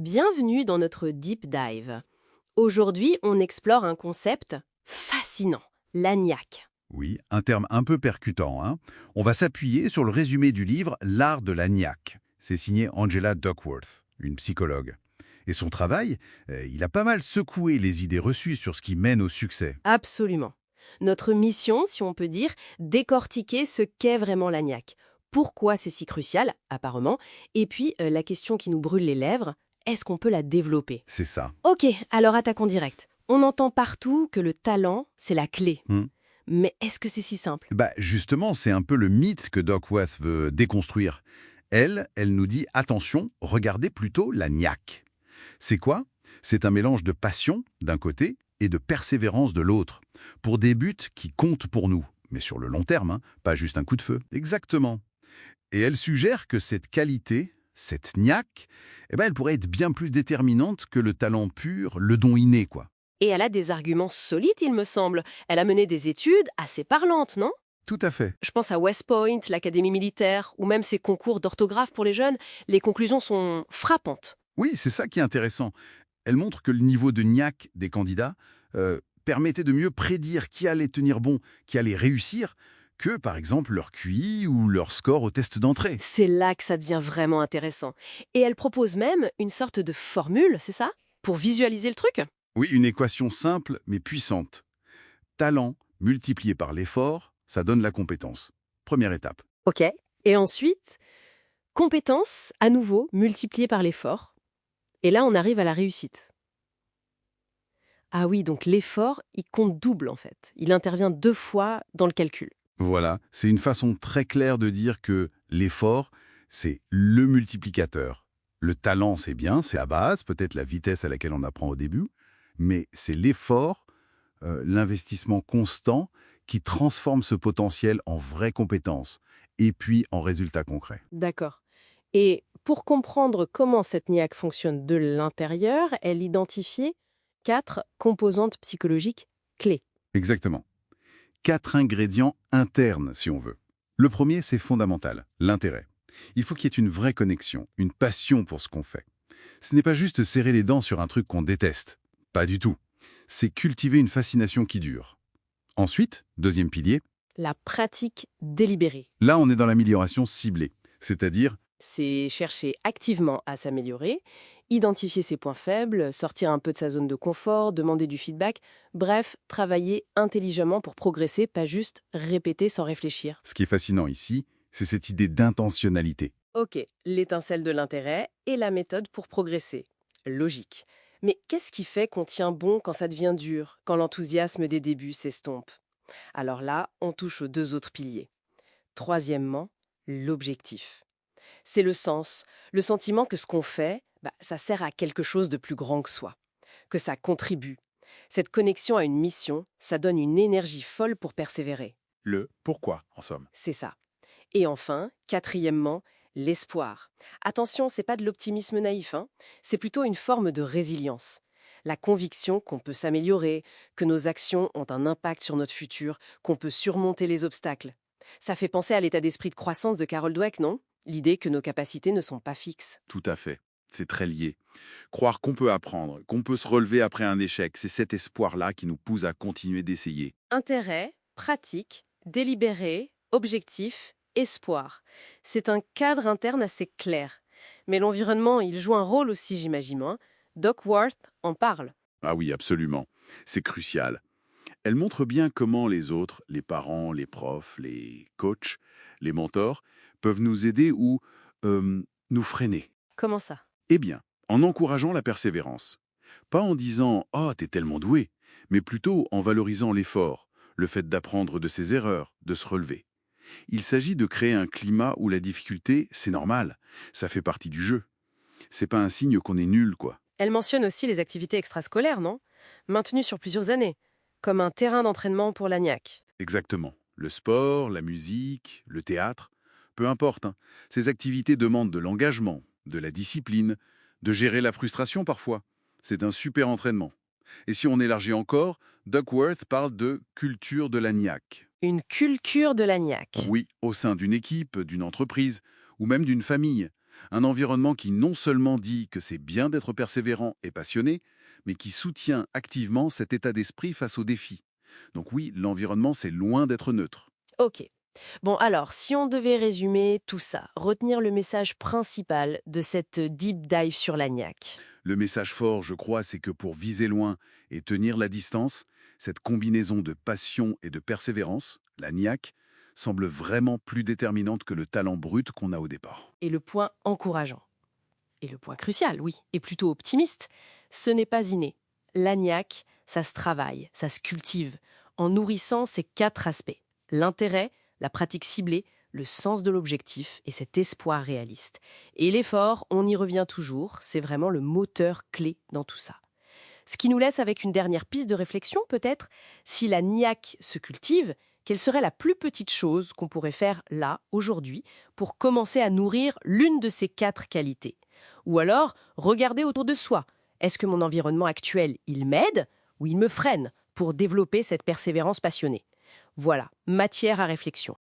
Bienvenue dans notre Deep Dive. Aujourd'hui, on explore un concept fascinant, l'agnac. Oui, un terme un peu percutant, hein. On va s'appuyer sur le résumé du livre L'art de l'agnac. C'est signé Angela Duckworth, une psychologue. Et son travail, il a pas mal secoué les idées reçues sur ce qui mène au succès. Absolument. Notre mission, si on peut dire, décortiquer ce qu'est vraiment l'agnac. Pourquoi c'est si crucial, apparemment, et puis la question qui nous brûle les lèvres, est-ce qu'on peut la développer? C'est ça. Ok, alors attaquons direct. On entend partout que le talent, c'est la clé. Hmm. Mais est-ce que c'est si simple? Justement, c'est un peu le mythe que Duckworth veut déconstruire. Elle nous dit « Attention, regardez plutôt l'agnac ». C'est quoi? C'est un mélange de passion, d'un côté, et de persévérance de l'autre, pour des buts qui comptent pour nous, mais sur le long terme, hein, pas juste un coup de feu. Exactement. Et elle suggère que cette qualité, cette niaque, elle pourrait être bien plus déterminante que le talent pur, le don inné, quoi. Et elle a des arguments solides, il me semble. Elle a mené des études assez parlantes, non? Tout à fait. Je pense à West Point, l'Académie militaire, ou même ses concours d'orthographe pour les jeunes. Les conclusions sont frappantes. Oui, c'est ça qui est intéressant. Elle montre que le niveau de niaque des candidats permettait de mieux prédire qui allait tenir bon, qui allait réussir, que par exemple leur QI ou leur score au test d'entrée. C'est là que ça devient vraiment intéressant. Et elle propose même une sorte de formule, c'est ça? Pour visualiser le truc? Oui, une équation simple mais puissante. Talent multiplié par l'effort, ça donne la compétence. Première étape. Ok. Et ensuite, compétences, à nouveau, multipliées par l'effort. Et là, on arrive à la réussite. Ah oui, donc l'effort, il compte double en fait. Il intervient 2 fois dans le calcul. Voilà, c'est une façon très claire de dire que l'effort, c'est le multiplicateur. Le talent, c'est bien, c'est la base, peut-être la vitesse à laquelle on apprend au début, mais c'est l'effort, l'investissement constant qui transforme ce potentiel en vraies compétences et puis en résultats concrets. D'accord. Et pour comprendre comment cette niaque fonctionne de l'intérieur, elle identifiait 4 composantes psychologiques clés. Exactement. 4 ingrédients internes, si on veut. Le premier, c'est fondamental, l'intérêt. Il faut qu'il y ait une vraie connexion, une passion pour ce qu'on fait. Ce n'est pas juste serrer les dents sur un truc qu'on déteste. Pas du tout. C'est cultiver une fascination qui dure. Ensuite, deuxième pilier, La pratique délibérée. là on est dans l'amélioration ciblée. C'est-à-dire, C'est chercher activement à s'améliorer, identifier ses points faibles, sortir un peu de sa zone de confort, demander du feedback, bref, travailler intelligemment pour progresser, pas juste répéter sans réfléchir. ce qui est fascinant ici, c'est cette idée d'intentionnalité. Ok, l'étincelle de l'intérêt et la méthode pour progresser. Logique. Mais qu'est-ce qui fait qu'on tient bon quand ça devient dur, quand l'enthousiasme des débuts s'estompe? Alors là, on touche aux 2 autres piliers. Troisièmement, l'objectif. C'est le sens, le sentiment que ce qu'on fait, ça sert à quelque chose de plus grand que soi, que ça contribue. Cette connexion à une mission, ça donne une énergie folle pour persévérer. Le pourquoi, en somme. C'est ça. Et enfin, quatrièmement, l'espoir. Attention, c'est pas de l'optimisme naïf, hein. C'est plutôt une forme de résilience. La conviction qu'on peut s'améliorer, que nos actions ont un impact sur notre futur, qu'on peut surmonter les obstacles. Ça fait penser à l'état d'esprit de croissance de Carol Dweck, non? L'idée que nos capacités ne sont pas fixes. Tout à fait. C'est très lié. Croire qu'on peut apprendre, qu'on peut se relever après un échec, c'est cet espoir-là qui nous pousse à continuer d'essayer. Intérêt, pratique, délibéré, objectif, espoir. C'est un cadre interne assez clair. Mais l'environnement, il joue un rôle aussi, j'imagine, hein. Doc Worth en parle. Ah oui, absolument. C'est crucial. Elle montre bien comment les autres, les parents, les profs, les coachs, les mentors, peuvent nous aider ou nous freiner. Comment ça? Eh bien, en encourageant la persévérance. Pas en disant « Oh, t'es tellement doué », mais plutôt en valorisant l'effort, le fait d'apprendre de ses erreurs, de se relever. Il s'agit de créer un climat où la difficulté, c'est normal, ça fait partie du jeu. C'est pas un signe qu'on est nul, quoi. Elle mentionne aussi les activités extrascolaires, non? Maintenues sur plusieurs années, comme un terrain d'entraînement pour l'agnac. Exactement. Le sport, la musique, le théâtre, peu importe, hein. Ces activités demandent de l'engagement, de la discipline, de gérer la frustration parfois. C'est un super entraînement. Et si on élargit encore, Duckworth parle de culture de l'agnac. Une culture de l'agnac. Oui, au sein d'une équipe, d'une entreprise ou même d'une famille. Un environnement qui non seulement dit que c'est bien d'être persévérant et passionné, mais qui soutient activement cet état d'esprit face aux défis. Donc oui, l'environnement, c'est loin d'être neutre. Ok. Bon, alors, si on devait résumer tout ça, retenir le message principal de cette deep dive sur l'agnac. Le message fort, je crois, c'est que pour viser loin et tenir la distance, cette combinaison de passion et de persévérance, la niaque, semble vraiment plus déterminante que le talent brut qu'on a au départ. Et le point encourageant. Et le point crucial, oui, et plutôt optimiste, ce n'est pas inné. L'agnac, ça se travaille, ça se cultive, en nourrissant ces 4 aspects. L'intérêt, la pratique ciblée, le sens de l'objectif et cet espoir réaliste. Et l'effort, on y revient toujours, c'est vraiment le moteur clé dans tout ça. Ce qui nous laisse avec une dernière piste de réflexion, peut-être, si la niaque se cultive, quelle serait la plus petite chose qu'on pourrait faire là, aujourd'hui, pour commencer à nourrir l'une de ces 4 qualités? Ou alors, regarder autour de soi. Est-ce que mon environnement actuel, il m'aide ou il me freine pour développer cette persévérance passionnée? Voilà, matière à réflexion.